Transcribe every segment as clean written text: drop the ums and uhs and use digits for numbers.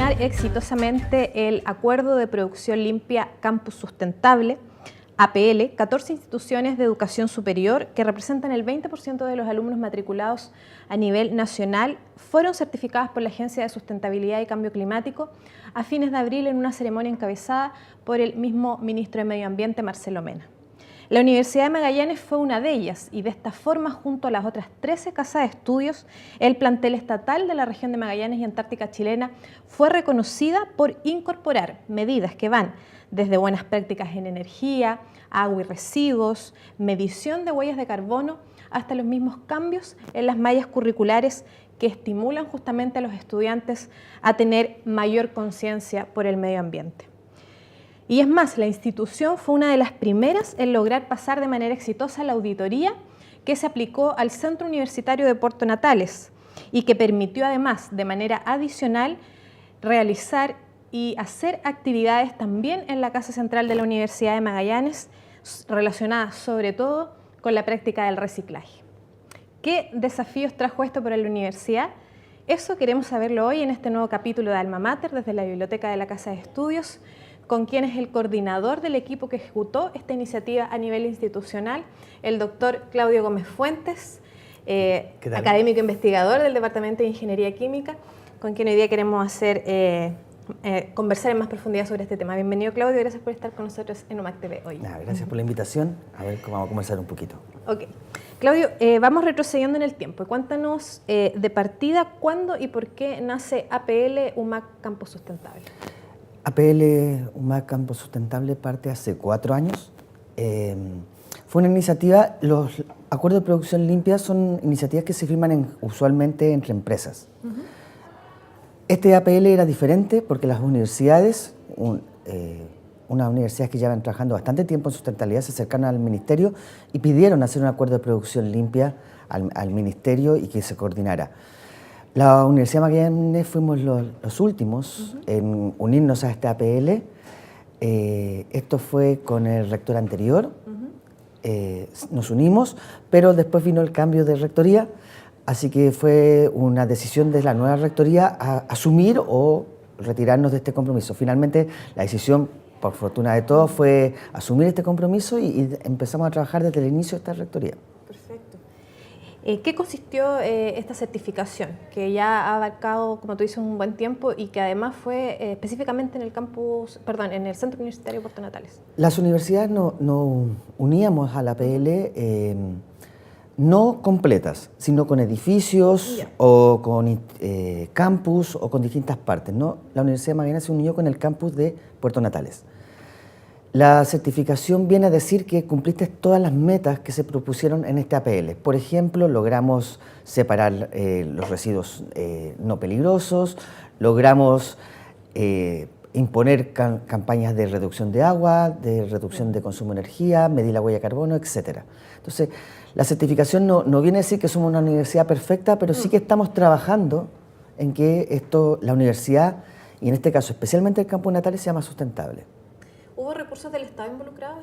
culminar exitosamente el Acuerdo de Producción Limpia Campus Sustentable, APL, 14 instituciones de educación superior que representan el 20% de los alumnos matriculados a nivel nacional fueron certificadas por la Agencia de Sustentabilidad y Cambio Climático a fines de abril en una ceremonia encabezada por el mismo ministro de Medio Ambiente, Marcelo Mena. La Universidad de Magallanes fue una de ellas y de esta forma, junto a las otras 13 casas de estudios, el plantel estatal de la región de Magallanes y Antártica chilena fue reconocida por incorporar medidas que van desde buenas prácticas en energía, agua y residuos, medición de huellas de carbono, hasta los mismos cambios en las mallas curriculares que estimulan justamente a los estudiantes a tener mayor conciencia por el medio ambiente. Y es más, la institución fue una de las primeras en lograr pasar de manera exitosa la auditoría que se aplicó al Centro Universitario de Puerto Natales y que permitió además de manera adicional realizar y hacer actividades también en la Casa Central de la Universidad de Magallanes relacionadas sobre todo con la práctica del reciclaje. ¿Qué desafíos trajo esto para la universidad? Eso queremos saberlo hoy en este nuevo capítulo de Alma Mater desde la Biblioteca de la Casa de Estudios, con quien es el coordinador del equipo que ejecutó esta iniciativa a nivel institucional, el doctor Claudio Gómez Fuentes, académico investigador del Departamento de Ingeniería Química, con quien hoy día queremos conversar en más profundidad sobre este tema. Bienvenido, Claudio, gracias por estar con nosotros en UMAC TV hoy. Gracias por la invitación, a ver cómo vamos a conversar un poquito. Ok. Claudio, vamos retrocediendo en el tiempo. Cuéntanos de partida cuándo y por qué nace APL UMAC Campus Sustentable. APL UMAC Campus Sustentable parte hace 4 años. Fue una iniciativa, los acuerdos de producción limpia son iniciativas que se firman usualmente entre empresas. Este APL era diferente porque las universidades, unas universidades que llevan trabajando bastante tiempo en sustentabilidad, se acercaron al ministerio y pidieron hacer un acuerdo de producción limpia al ministerio y que se coordinara. La Universidad de Magallanes fuimos los últimos en unirnos a este APL. Esto fue con el rector anterior. Nos unimos, pero después vino el cambio de rectoría, así que fue una decisión de la nueva rectoría a asumir o retirarnos de este compromiso. Finalmente, la decisión, por fortuna de todos, fue asumir este compromiso y empezamos a trabajar desde el inicio de esta rectoría. Perfecto. ¿Qué consistió esta certificación? Que ya ha abarcado, como tú dices, un buen tiempo y que además fue específicamente en el Centro Universitario de Puerto Natales. Las universidades nos uníamos a la APL no completas, sino con edificios o con campus o con distintas partes, ¿no? La Universidad de Magallanes se unió con el campus de Puerto Natales. La certificación viene a decir que cumpliste todas las metas que se propusieron en este APL. Por ejemplo, logramos separar los residuos no peligrosos, logramos imponer campañas de reducción de agua, de reducción de consumo de energía, medir la huella de carbono, etc. Entonces, la certificación no viene a decir que somos una universidad perfecta, pero sí que estamos trabajando en que la universidad, y en este caso especialmente el campus Natales, sea más sustentable. ¿Hubo recursos del Estado involucrados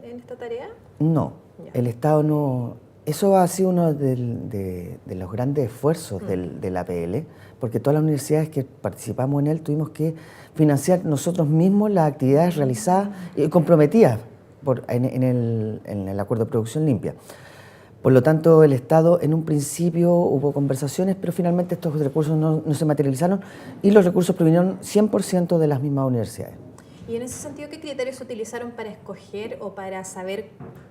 en esta tarea? No, el Estado no. Eso ha sido uno de los grandes esfuerzos del APL, porque todas las universidades que participamos en él tuvimos que financiar nosotros mismos las actividades realizadas y comprometidas en el Acuerdo de Producción Limpia. Por lo tanto, el Estado en un principio hubo conversaciones, pero finalmente estos recursos no se materializaron y los recursos provinieron 100% de las mismas universidades. Y en ese sentido, ¿qué criterios se utilizaron para escoger o para saber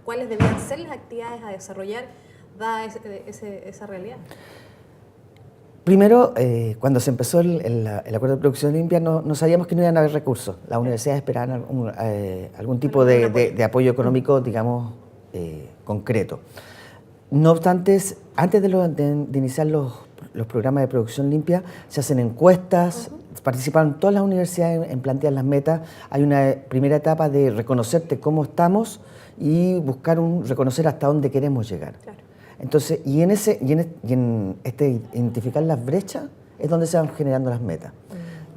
cuáles debían ser las actividades a desarrollar dada esa realidad? Primero, cuando se empezó el Acuerdo de Producción Limpia, no sabíamos que no iban a haber recursos. Las universidades esperaban algún tipo de apoyo económico, digamos, concreto. No obstante, antes de iniciar los programas de producción limpia, se hacen encuestas, participaron todas las universidades en plantear las metas. Hay una primera etapa de reconocerte cómo estamos y reconocer hasta dónde queremos llegar. Claro. Entonces, y en identificar las brechas es donde se van generando las metas.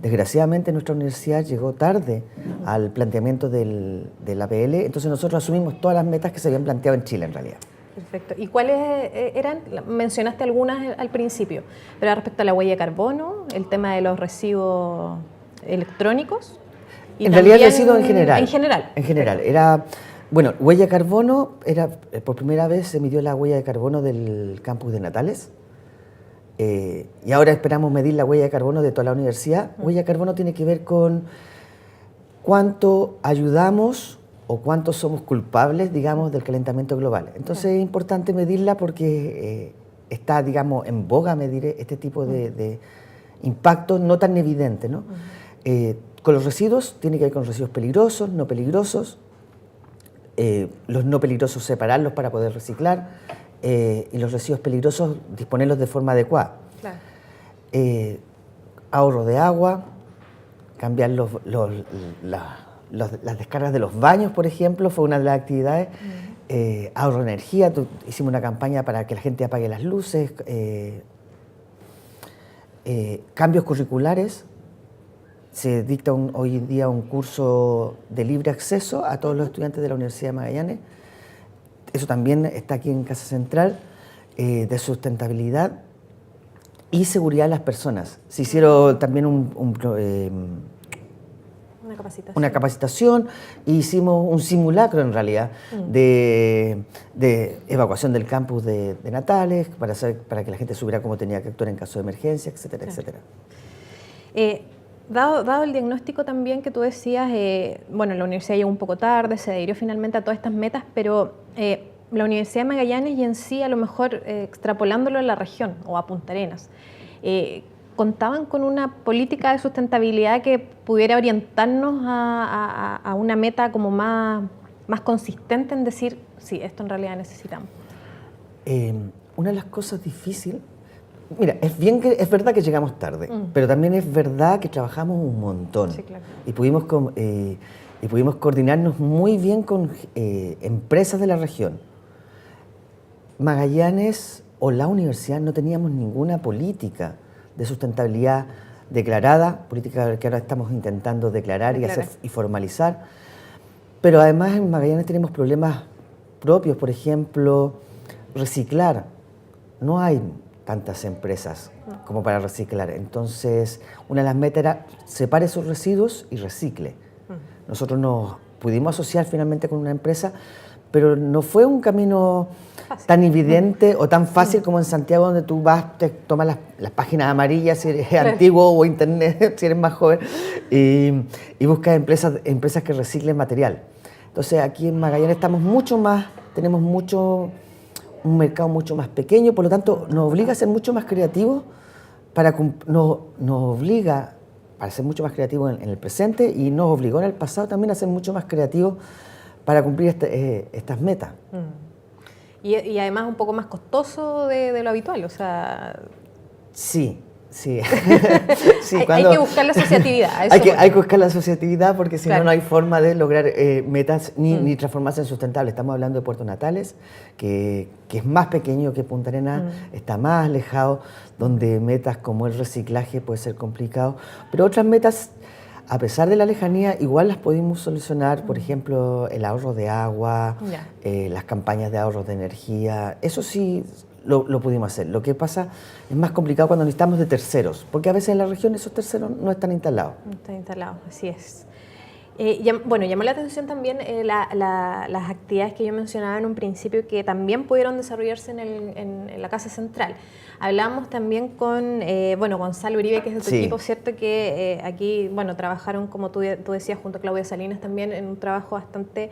Desgraciadamente, nuestra universidad llegó tarde al planteamiento del APL, entonces nosotros asumimos todas las metas que se habían planteado en Chile, en realidad. Perfecto. ¿Y cuáles eran? Mencionaste algunas al principio, pero respecto a la huella de carbono, el tema de los residuos electrónicos. Y en realidad residuos en general. En general. En general. Era, bueno, huella de carbono, por primera vez se midió la huella de carbono del campus de Natales. Y ahora esperamos medir la huella de carbono de toda la universidad. Huella de carbono tiene que ver con cuánto ayudamos o cuántos somos culpables, digamos, del calentamiento global. Entonces es importante medirla porque está, digamos, en boga medir este tipo de impactos no tan evidentes, ¿no? Con los residuos, tiene que ver con residuos peligrosos, no peligrosos, los no peligrosos separarlos para poder reciclar y los residuos peligrosos disponerlos de forma adecuada. Claro. Ahorro de agua, cambiar las descargas de los baños, por ejemplo, fue una de las actividades. Ahorro de energía, hicimos una campaña para que la gente apague las luces. Cambios curriculares, se dicta hoy en día un curso de libre acceso a todos los estudiantes de la Universidad de Magallanes. Eso también está aquí en Casa Central, de sustentabilidad y seguridad de las personas. Se hicieron también una capacitación e hicimos un simulacro en realidad de evacuación del campus de Natales para que la gente supiera cómo tenía que actuar en caso de emergencia, etcétera, etcétera. Dado el diagnóstico también que tú decías, bueno, la universidad llegó un poco tarde, se adhirió finalmente a todas estas metas, pero la Universidad de Magallanes y en sí, a lo mejor extrapolándolo a la región o a Punta Arenas, ¿contaban con una política de sustentabilidad que pudiera orientarnos a una meta como más consistente en decir, sí, esto en realidad necesitamos? Una de las cosas difíciles, mira, es verdad que llegamos tarde, pero también es verdad que trabajamos un montón. Sí, claro. Y pudimos coordinarnos muy bien con empresas de la región. Magallanes o la universidad no teníamos ninguna política de sustentabilidad declarada, política que ahora estamos intentando declarar y formalizar. Pero además en Magallanes tenemos problemas propios, por ejemplo, reciclar. No hay tantas empresas como para reciclar. Entonces, una de las metas era separe sus residuos y recicle. Nosotros nos pudimos asociar finalmente con una empresa, pero no fue un camino tan evidente o tan fácil como en Santiago, donde tú vas, te tomas las páginas amarillas si eres antiguo o internet, si eres más joven, y buscas empresas que reciclen material. Entonces, aquí en Magallanes tenemos un mercado mucho más pequeño, por lo tanto nos obliga a ser mucho más creativos para ser mucho más creativos en el presente, y nos obligó en el pasado también a ser mucho más creativos para cumplir estas metas. Y además un poco más costoso de lo habitual, o sea... Sí. Sí, hay que buscar la asociatividad. Hay que buscar la asociatividad porque si no hay forma de lograr metas ni transformarse en sustentable. Estamos hablando de Puerto Natales, que es más pequeño que Punta Arenas, está más alejado, donde metas como el reciclaje puede ser complicado. Pero otras metas, a pesar de la lejanía, igual las pudimos solucionar. Por ejemplo, el ahorro de agua, las campañas de ahorro de energía. Eso sí lo pudimos hacer. Lo que pasa es más complicado cuando necesitamos de terceros, porque a veces en la región esos terceros no están instalados. No están instalados, así es. Llamó la atención también las actividades que yo mencionaba en un principio, que también pudieron desarrollarse en la Casa Central. Hablamos también con Gonzalo Uribe, que es de tu equipo, ¿cierto? Que aquí, trabajaron, como tú decías, junto a Claudia Salinas también, en un trabajo bastante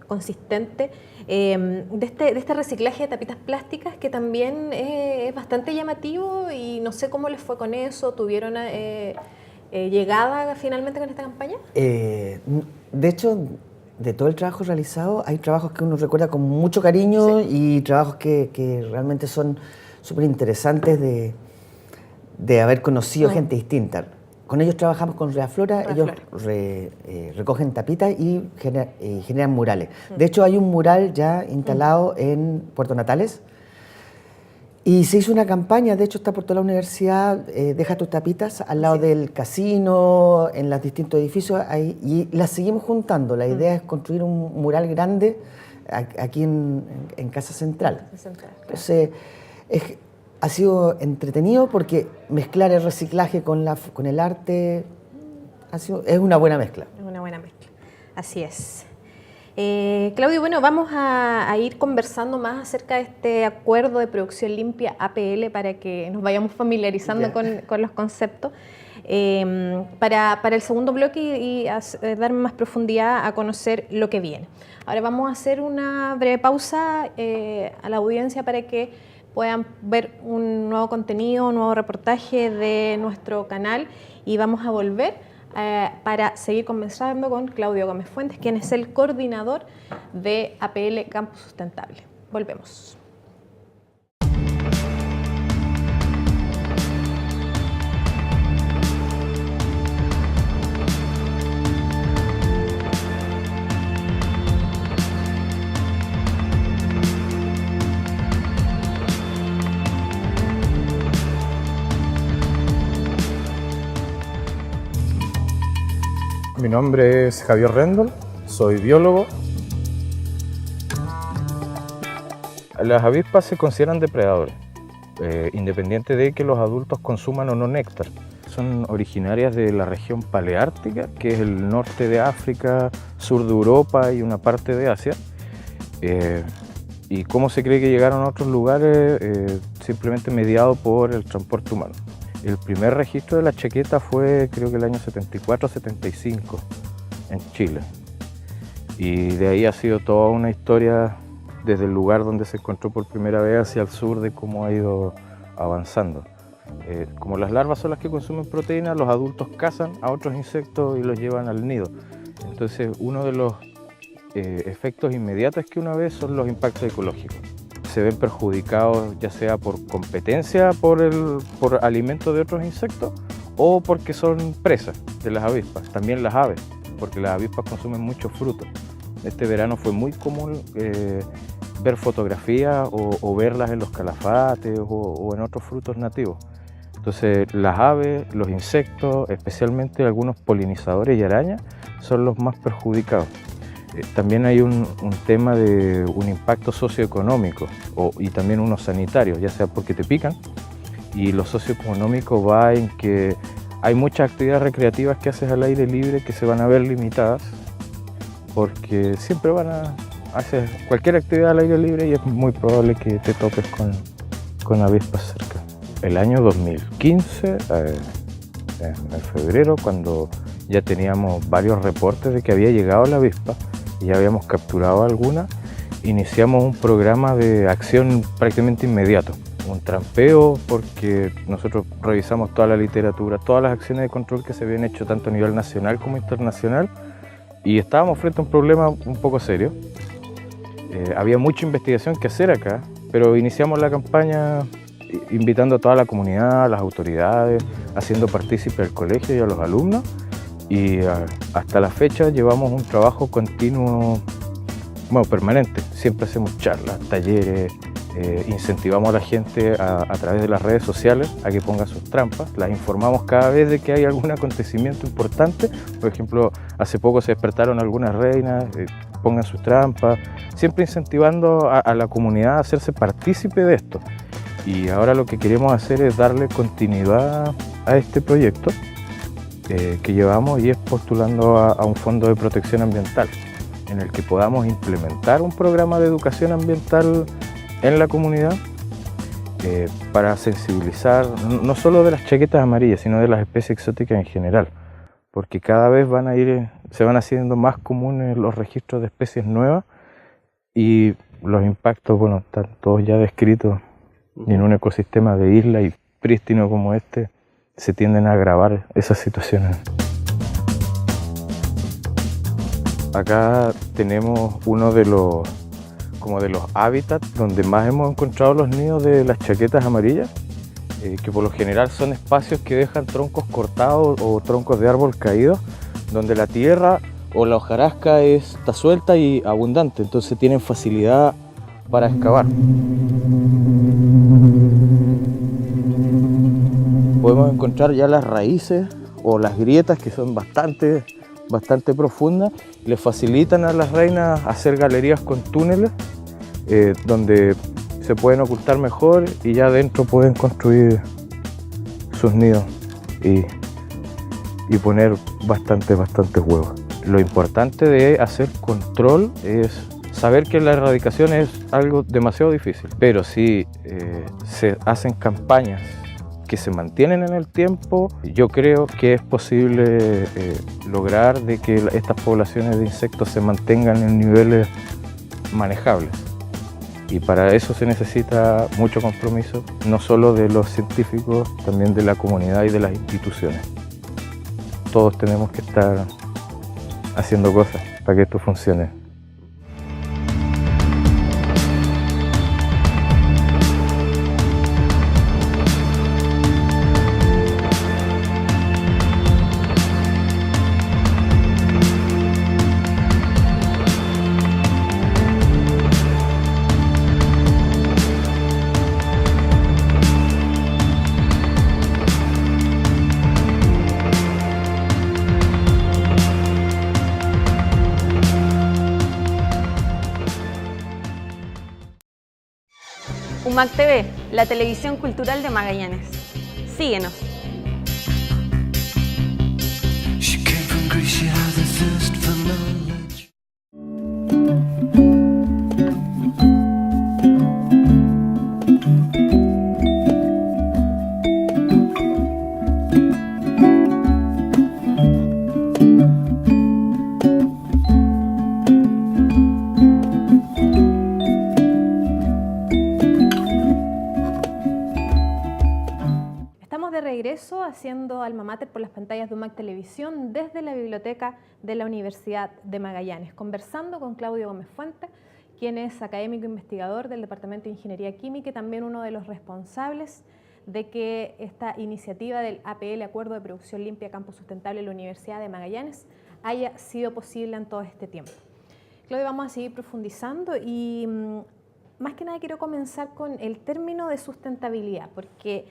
consistente de este reciclaje de tapitas plásticas, que también es bastante llamativo, y no sé cómo les fue con eso. ¿Tuvieron llegada finalmente con esta campaña? De hecho, de todo el trabajo realizado, hay trabajos que uno recuerda con mucho cariño y trabajos que realmente son súper interesantes de haber conocido gente distinta. Con ellos trabajamos con Reaflora, ellos recogen tapitas y generan murales. De hecho, hay un mural ya instalado en Puerto Natales, Y se hizo una campaña, de hecho está por toda la universidad, deja tus tapitas al lado del casino, en los distintos edificios, ahí, y las seguimos juntando. La idea es construir un mural grande aquí en Casa Central. Entonces, ha sido entretenido porque mezclar el reciclaje con el arte es una buena mezcla. Es una buena mezcla, así es. Claudio, bueno, vamos a ir conversando más acerca de este acuerdo de producción limpia APL para que nos vayamos familiarizando con los conceptos. Para el segundo bloque y dar más profundidad a conocer lo que viene. Ahora vamos a hacer una breve pausa a la audiencia para que puedan ver un nuevo contenido, un nuevo reportaje de nuestro canal y vamos a volver para seguir conversando con Claudio Gómez Fuentes, quien es el coordinador de APL Campus Sustentable. Volvemos. Mi nombre es Javier Rendol, soy biólogo. Las avispas se consideran depredadores, independiente de que los adultos consuman o no néctar. Son originarias de la región paleártica, que es el norte de África, sur de Europa y una parte de Asia. ¿Y cómo se cree que llegaron a otros lugares? Simplemente mediado por el transporte humano. El primer registro de la chaqueta fue, creo que el año 74-75 en Chile. Y de ahí ha sido toda una historia desde el lugar donde se encontró por primera vez hacia el sur de cómo ha ido avanzando. Como las larvas son las que consumen proteínas, los adultos cazan a otros insectos y los llevan al nido. Entonces, uno de los efectos inmediatos que uno ve son los impactos ecológicos. Se ven perjudicados ya sea por competencia por alimento de otros insectos o porque son presas de las avispas, también las aves, porque las avispas consumen muchos frutos. Este verano fue muy común ver fotografías o verlas en los calafates o en otros frutos nativos. Entonces las aves, los insectos, especialmente algunos polinizadores y arañas, son los más perjudicados. También hay un tema de un impacto socioeconómico y también uno sanitario, ya sea porque te pican, y lo socioeconómico va en que hay muchas actividades recreativas que haces al aire libre que se van a ver limitadas porque siempre van a hacer cualquier actividad al aire libre y es muy probable que te topes con avispas cerca. El año 2015, en febrero, cuando ya teníamos varios reportes de que había llegado la avispa, y ya habíamos capturado alguna, iniciamos un programa de acción prácticamente inmediato. Un trampeo porque nosotros revisamos toda la literatura, todas las acciones de control que se habían hecho tanto a nivel nacional como internacional y estábamos frente a un problema un poco serio. Había mucha investigación que hacer acá, pero iniciamos la campaña invitando a toda la comunidad, a las autoridades, haciendo partícipe al colegio y a los alumnos. Y hasta la fecha llevamos un trabajo continuo, permanente. Siempre hacemos charlas, talleres, incentivamos a la gente a través de las redes sociales a que ponga sus trampas. Las informamos cada vez de que hay algún acontecimiento importante. Por ejemplo, hace poco se despertaron algunas reinas, pongan sus trampas. Siempre incentivando a la comunidad a hacerse partícipe de esto. Y ahora lo que queremos hacer es darle continuidad a este proyecto que llevamos y es postulando a un fondo de protección ambiental en el que podamos implementar un programa de educación ambiental en la comunidad para sensibilizar no solo de las chaquetas amarillas sino de las especies exóticas en general, porque cada vez se van haciendo más comunes los registros de especies nuevas y los impactos, están todos ya descritos y en un ecosistema de isla y prístino como este se tienden a agravar esas situaciones. Acá tenemos uno de los hábitats donde más hemos encontrado los nidos de las chaquetas amarillas, que por lo general son espacios que dejan troncos cortados o troncos de árbol caídos, donde la tierra o la hojarasca está suelta y abundante, entonces tienen facilidad para excavar. Podemos encontrar ya las raíces o las grietas que son bastante profundas. Les facilitan a las reinas hacer galerías con túneles donde se pueden ocultar mejor y ya adentro pueden construir sus nidos y poner bastantes huevos. Lo importante de hacer control es saber que la erradicación es algo demasiado difícil, pero si se hacen campañas que se mantienen en el tiempo, yo creo que es posible lograr de que estas poblaciones de insectos se mantengan en niveles manejables. Y para eso se necesita mucho compromiso, no solo de los científicos, también de la comunidad y de las instituciones. Todos tenemos que estar haciendo cosas para que esto funcione. UMAC TV, la televisión cultural de Magallanes. Síguenos. Regreso haciendo alma mater por las pantallas de UMAC Televisión desde la biblioteca de la Universidad de Magallanes, conversando con Claudio Gómez Fuentes, quien es académico investigador del Departamento de Ingeniería Química y también uno de los responsables de que esta iniciativa del APL, Acuerdo de Producción Limpia Campo Sustentable de la Universidad de Magallanes, haya sido posible en todo este tiempo. Claudio, vamos a seguir profundizando y más que nada quiero comenzar con el término de sustentabilidad, porque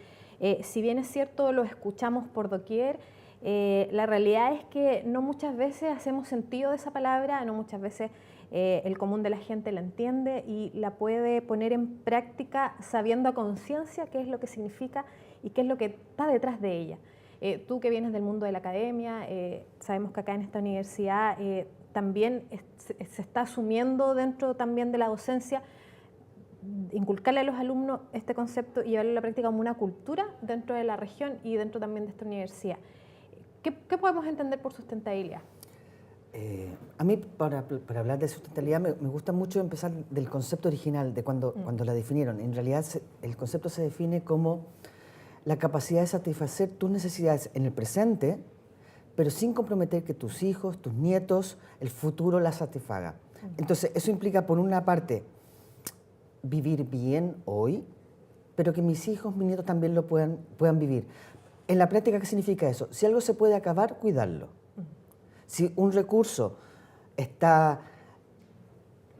si bien es cierto, lo escuchamos por doquier, la realidad es que no muchas veces hacemos sentido de esa palabra, no muchas veces el común de la gente la entiende y la puede poner en práctica sabiendo a conciencia qué es lo que significa y qué es lo que está detrás de ella. Tú que vienes del mundo de la academia, sabemos que acá en esta universidad también se está asumiendo dentro también de la docencia inculcarle a los alumnos este concepto y llevarlo a la práctica como una cultura dentro de la región y dentro también de esta universidad. ¿Qué podemos entender por sustentabilidad? A mí, para hablar de sustentabilidad, me gusta mucho empezar del concepto original, de cuando la definieron. En realidad, el concepto se define como la capacidad de satisfacer tus necesidades en el presente, pero sin comprometer que tus hijos, tus nietos, el futuro las satisfaga. Entonces, eso implica, por una parte, vivir bien hoy, pero que mis hijos, mis nietos también lo puedan vivir. En la práctica, ¿qué significa eso? Si algo se puede acabar, cuidarlo. Si un recurso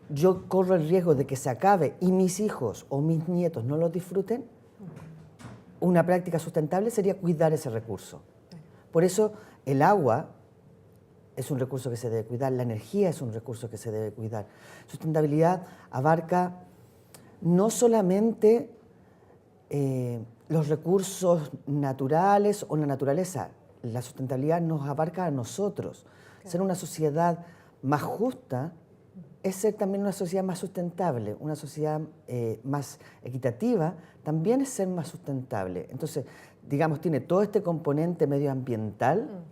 yo corro el riesgo de que se acabe y mis hijos o mis nietos no lo disfruten, una práctica sustentable sería cuidar ese recurso. Por eso el agua es un recurso que se debe cuidar, la energía es un recurso que se debe cuidar. Sustentabilidad abarca no solamente los recursos naturales o la naturaleza, la sustentabilidad nos abarca a nosotros. Claro. Ser una sociedad más justa es ser también una sociedad más sustentable, una sociedad más equitativa, también es ser más sustentable. Entonces, digamos, tiene todo este componente medioambiental,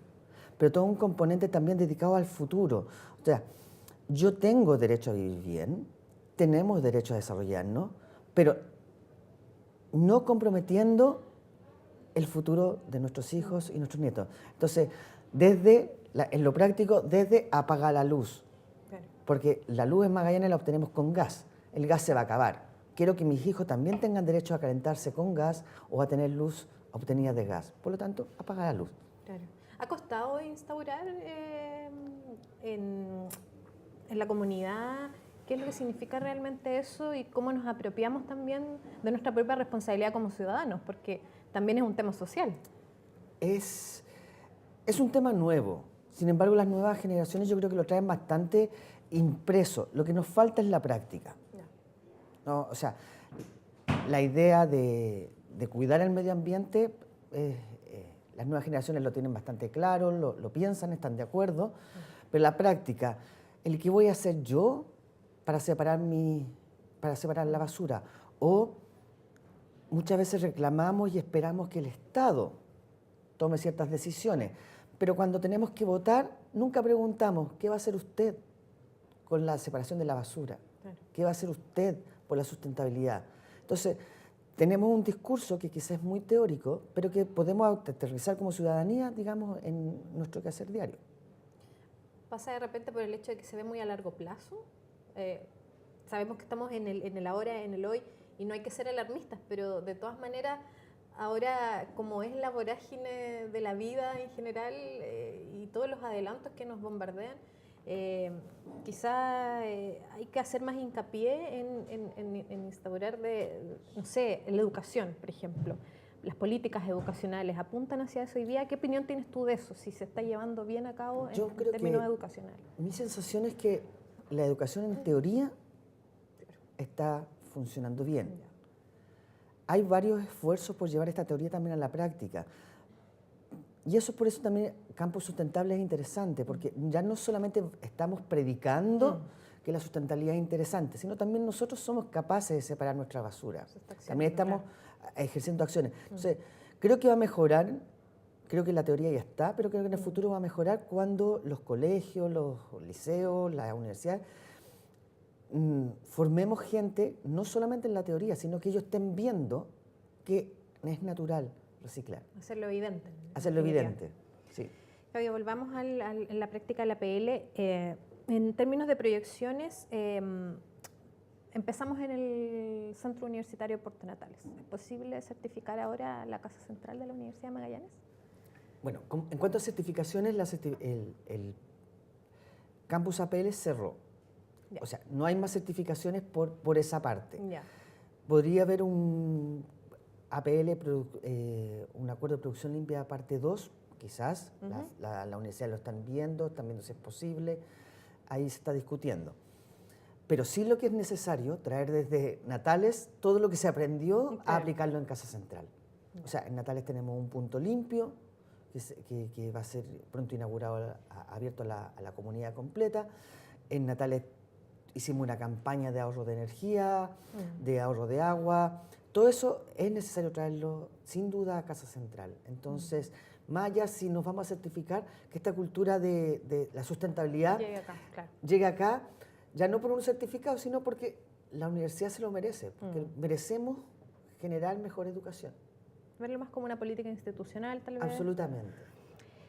pero todo un componente también dedicado al futuro. O sea, yo tengo derecho a vivir bien, tenemos derecho a desarrollarnos, pero no comprometiendo el futuro de nuestros hijos y nuestros nietos. Entonces, en lo práctico, desde apagar la luz, porque la luz en Magallanes la obtenemos con gas, el gas se va a acabar. Quiero que mis hijos también tengan derecho a calentarse con gas o a tener luz obtenida de gas. Por lo tanto, apagar la luz. Claro. ¿Ha costado instaurar en la comunidad ¿Qué es lo que significa realmente eso y cómo nos apropiamos también de nuestra propia responsabilidad como ciudadanos? Porque también es un tema social. Es un tema nuevo. Sin embargo, las nuevas generaciones yo creo que lo traen bastante impreso. Lo que nos falta es la práctica. ¿No? O sea, la idea de cuidar el medio ambiente, las nuevas generaciones lo tienen bastante claro, lo piensan, están de acuerdo, pero la práctica, el que voy a hacer yo para separar la basura, o muchas veces reclamamos y esperamos que el Estado tome ciertas decisiones, pero cuando tenemos que votar, nunca preguntamos, ¿qué va a hacer usted con la separación de la basura? Claro. ¿Qué va a hacer usted por la sustentabilidad? Entonces, tenemos un discurso que quizás es muy teórico, pero que podemos aterrizar como ciudadanía, digamos, en nuestro quehacer diario. ¿Pasa de repente por el hecho de que se ve muy a largo plazo? Sabemos que estamos en el ahora, en el hoy, y no hay que ser alarmistas, pero de todas maneras, ahora como es la vorágine de la vida en general y todos los adelantos que nos bombardean, quizá hay que hacer más hincapié en instaurar no sé, la educación, por ejemplo. Las políticas educacionales apuntan hacia eso hoy día. ¿Qué opinión tienes tú de eso? Si se está llevando bien a cabo en términos educacionales. Mi sensación es que la educación en teoría está funcionando bien. Hay varios esfuerzos por llevar esta teoría también a la práctica. Y eso por eso también Campus Sustentable es interesante, porque ya no solamente estamos predicando que la sustentabilidad es interesante, sino también nosotros somos capaces de separar nuestra basura. También estamos ejerciendo acciones. Entonces, creo que va a mejorar, creo que la teoría ya está, pero creo que en el futuro va a mejorar cuando los colegios, los liceos, las universidades, formemos gente, no solamente en la teoría, sino que ellos estén viendo que es natural reciclar. Hacerlo evidente. Hacerlo evidente, sí. Claudio, volvamos en la práctica de la PL. En términos de proyecciones, empezamos en el Centro Universitario Puerto Natales. ¿Es posible certificar ahora la Casa Central de la Universidad de Magallanes? Bueno, en cuanto a certificaciones, el Campus APL cerró. Ya. O sea, no hay más certificaciones por esa parte. Ya. Podría haber un APL, un acuerdo de producción limpia parte 2, quizás. La universidad lo están viendo si es posible. Ahí se está discutiendo. Pero sí lo que es necesario, traer desde Natales todo lo que se aprendió a aplicarlo en Casa Central. O sea, en Natales tenemos un punto limpio que va a ser pronto inaugurado, abierto a la comunidad completa. En Natales hicimos una campaña de ahorro de energía, de ahorro de agua. Todo eso es necesario traerlo, sin duda, a Casa Central. Entonces, más allá si nos vamos a certificar, que esta cultura de la sustentabilidad llegue acá, ya no por un certificado, sino porque la universidad se lo merece, porque merecemos generar mejor educación. Verlo más como una política institucional, tal vez. Absolutamente.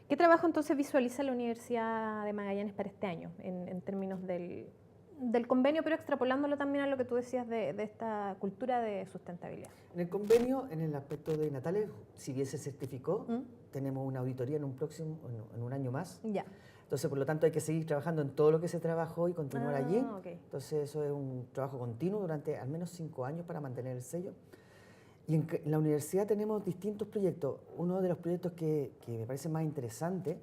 ¿Qué trabajo entonces visualiza la Universidad de Magallanes para este año, en términos del convenio, pero extrapolándolo también a lo que tú decías de esta cultura de sustentabilidad? En el convenio, en el aspecto de Natales, si bien se certificó, tenemos una auditoría en un año más. Ya. Entonces, por lo tanto, hay que seguir trabajando en todo lo que se trabajó y continuar allí. Okay. Entonces, eso es un trabajo continuo durante al menos 5 años para mantener el sello. Y en la universidad tenemos distintos proyectos. Uno de los proyectos que me parece más interesante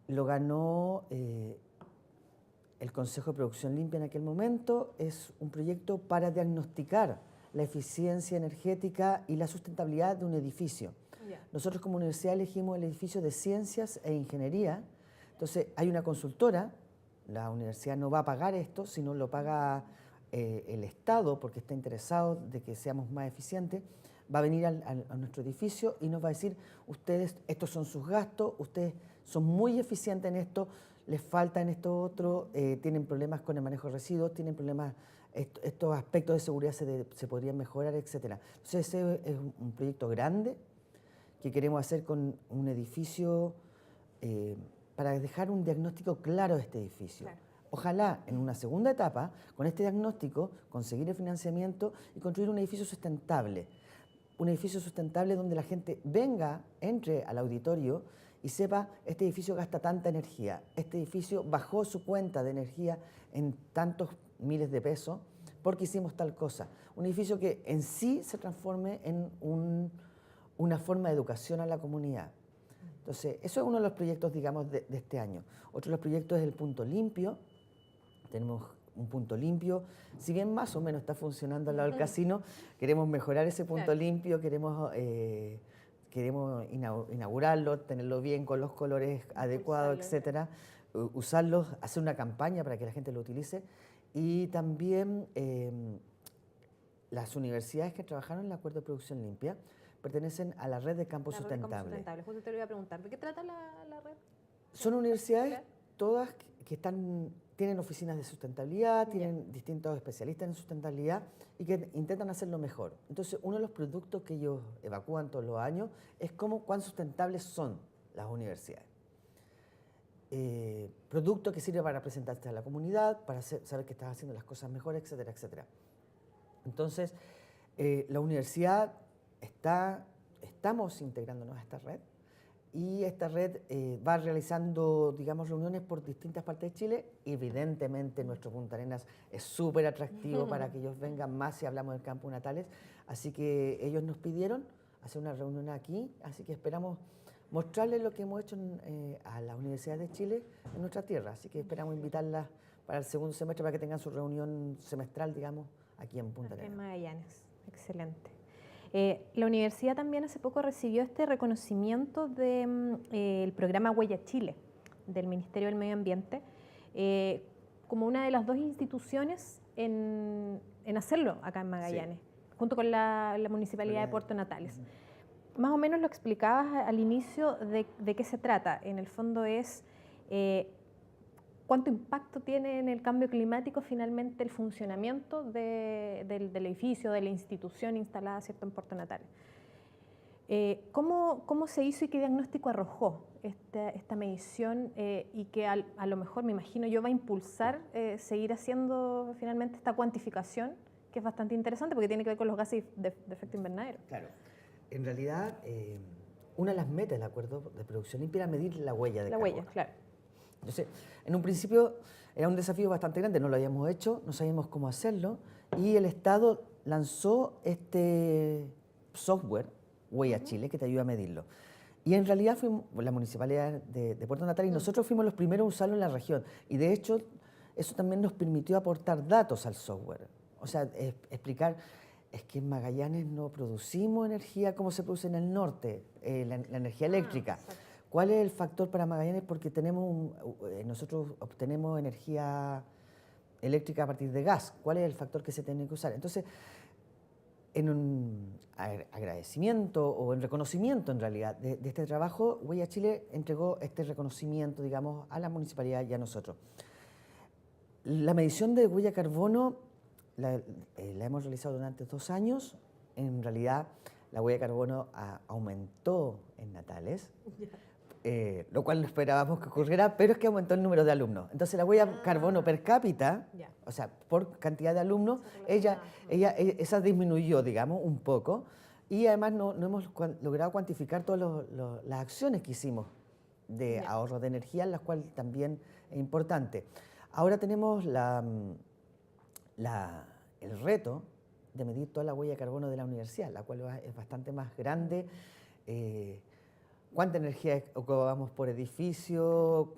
lo ganó el Consejo de Producción Limpia en aquel momento. Es un proyecto para diagnosticar la eficiencia energética y la sustentabilidad de un edificio. Yeah. Nosotros como universidad elegimos el edificio de Ciencias e Ingeniería. Entonces hay una consultora, la universidad no va a pagar esto, sino lo paga el Estado, porque está interesado de que seamos más eficientes. Va a venir a nuestro edificio y nos va a decir, ustedes, estos son sus gastos, ustedes son muy eficientes en esto, les falta en esto otro, tienen problemas con el manejo de residuos, tienen problemas, estos aspectos de seguridad se podrían mejorar, etc. Entonces ese es un proyecto grande que queremos hacer con un edificio para dejar un diagnóstico claro de este edificio. Claro. Ojalá en una segunda etapa, con este diagnóstico, conseguir el financiamiento y construir un edificio sustentable. Un edificio sustentable donde la gente venga, entre al auditorio y sepa, este edificio gasta tanta energía, este edificio bajó su cuenta de energía en tantos miles de pesos porque hicimos tal cosa. Un edificio que en sí se transforme en una forma de educación a la comunidad. Entonces, eso es uno de los proyectos, digamos, de este año. Otro de los proyectos es el punto limpio. Tenemos un punto limpio, si bien más o menos está funcionando al lado del casino, queremos mejorar ese punto limpio, queremos inaugurarlo, tenerlo bien con los colores adecuados, etcétera, usarlo, hacer una campaña para que la gente lo utilice y también las universidades que trabajaron en el Acuerdo de Producción Limpia pertenecen a la red de campos sustentables. Justo te lo iba a preguntar, ¿de qué trata la red? Son universidades todas que tienen oficinas de sustentabilidad, tienen distintos especialistas en sustentabilidad y que intentan hacerlo mejor. Entonces, uno de los productos que ellos evacúan todos los años es cuán sustentables son las universidades. Producto que sirve para presentarte a la comunidad, para saber que estás haciendo las cosas mejor, etcétera, etcétera. Entonces, la universidad estamos integrándonos a esta red y esta red va realizando, digamos, reuniones por distintas partes de Chile. Evidentemente, nuestro Punta Arenas es súper atractivo para que ellos vengan más si hablamos del Campo Natales, así que ellos nos pidieron hacer una reunión aquí, así que esperamos mostrarles lo que hemos hecho a las universidades de Chile en nuestra tierra, así que esperamos invitarlas para el segundo semestre para que tengan su reunión semestral, digamos, aquí en Punta Arenas. En Magallanes, excelente. La universidad también hace poco recibió este reconocimiento del programa Huella Chile del Ministerio del Medio Ambiente como una de las 2 instituciones en hacerlo acá en Magallanes, junto con la Municipalidad de Puerto Natales. Más o menos lo explicabas al inicio de qué se trata. En el fondo es cuánto impacto tiene en el cambio climático finalmente el funcionamiento del edificio, de la institución instalada, ¿cierto?, en Puerto Natales. ¿Cómo se hizo y qué diagnóstico arrojó esta medición y que a lo mejor, me imagino yo, va a impulsar seguir haciendo finalmente esta cuantificación, que es bastante interesante porque tiene que ver con los gases de efecto invernadero? Claro. En realidad, una de las metas del Acuerdo de Producción Limpia era medir la huella de carbono. La huella, claro. Entonces, en un principio era un desafío bastante grande, no lo habíamos hecho, no sabíamos cómo hacerlo, y el Estado lanzó este software, Huella Chile, que te ayuda a medirlo. Y en realidad fuimos la Municipalidad de Puerto Natales y nosotros fuimos los primeros a usarlo en la región. Y de hecho, eso también nos permitió aportar datos al software. O sea, explicar, es que en Magallanes no producimos energía como se produce en el norte, la energía eléctrica. ¿Cuál es el factor para Magallanes? Porque nosotros obtenemos energía eléctrica a partir de gas. ¿Cuál es el factor que se tiene que usar? Entonces, en un agradecimiento o en reconocimiento en realidad de este trabajo, Huella Chile entregó este reconocimiento, digamos, a la municipalidad y a nosotros. La medición de huella de carbono la hemos realizado durante 2 años. En realidad, la huella de carbono aumentó en Natales. Lo cual no esperábamos que ocurriera, pero es que aumentó el número de alumnos. Entonces la huella de carbono per cápita, o sea, por cantidad de alumnos, esa disminuyó, digamos, un poco, y además no hemos logrado cuantificar todas las acciones que hicimos de ahorro de energía, las cuales también es importante. Ahora tenemos el reto de medir toda la huella de carbono de la universidad, la cual es bastante más grande. ¿Cuánta energía ocupamos por edificio?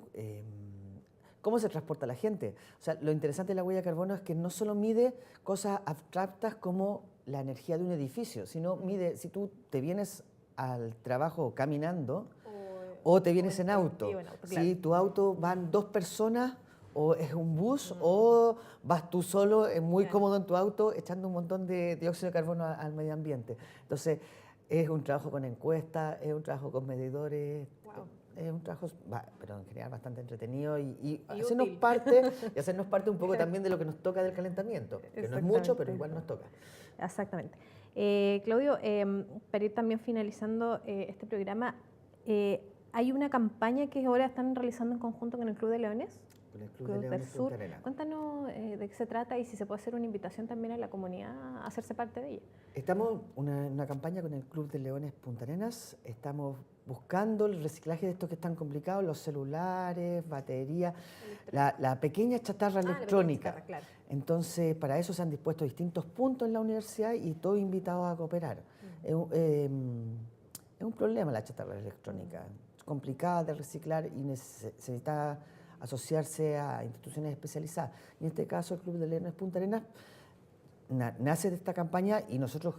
¿Cómo se transporta la gente? O sea, lo interesante de la huella de carbono es que no solo mide cosas abstractas como la energía de un edificio, sino mide si tú te vienes al trabajo caminando o te vienes en auto. Si tu auto van 2 personas o es un bus o vas tú solo, es muy cómodo en tu auto echando un montón de dióxido de carbono al medio ambiente. Entonces, es un trabajo con encuestas, es un trabajo con medidores, es un trabajo, pero en general bastante entretenido y hacernos parte un poco también de lo que nos toca del calentamiento, que no es mucho, pero igual nos toca. Exactamente. Claudio, para ir también finalizando este programa, hay una campaña que ahora están realizando en conjunto con el Club de Leones. Con el Club de Leones Sur. Punta Arenas. Cuéntanos de qué se trata y si se puede hacer una invitación también a la comunidad a hacerse parte de ella. Estamos en una campaña con el Club de Leones Punta Arenas. Estamos buscando el reciclaje de estos que están complicados, los celulares, baterías, la pequeña chatarra electrónica. Chatarra, claro. Entonces, para eso se han dispuesto distintos puntos en la universidad y todos invitados a cooperar. Es un problema la chatarra electrónica, es complicada de reciclar y necesita asociarse a instituciones especializadas. Y en este caso, el Club de Leones Punta Arenas nace de esta campaña y nosotros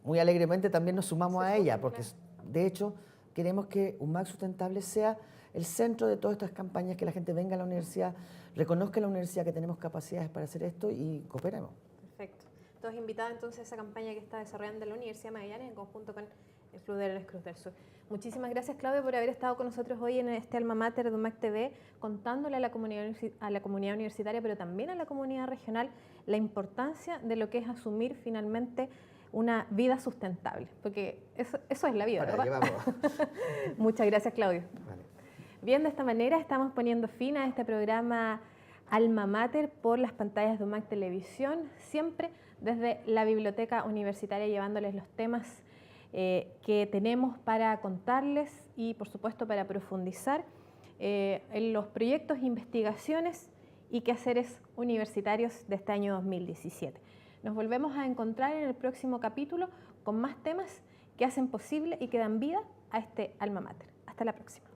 muy alegremente también nos sumamos a ella, porque de hecho queremos que UMAC Sustentable sea el centro de todas estas campañas, que la gente venga a la universidad, reconozca en la universidad que tenemos capacidades para hacer esto y cooperemos. Perfecto. Todos invitados entonces a esa campaña que está desarrollando la Universidad de Magallanes en conjunto con el Club de Leones Cruz del Sur. Muchísimas gracias, Claudio, por haber estado con nosotros hoy en este Alma Mater de UMAC TV, contándole a la comunidad universitaria, pero también a la comunidad regional, la importancia de lo que es asumir finalmente una vida sustentable, porque eso es la vida, ¿verdad? Llevamos. Muchas gracias, Claudio. Vale. Bien, de esta manera estamos poniendo fin a este programa Alma Mater por las pantallas de UMAC Televisión, siempre desde la Biblioteca Universitaria, llevándoles los temas que tenemos para contarles y, por supuesto, para profundizar en los proyectos, investigaciones y quehaceres universitarios de este año 2017. Nos volvemos a encontrar en el próximo capítulo con más temas que hacen posible y que dan vida a este Alma Mater. Hasta la próxima.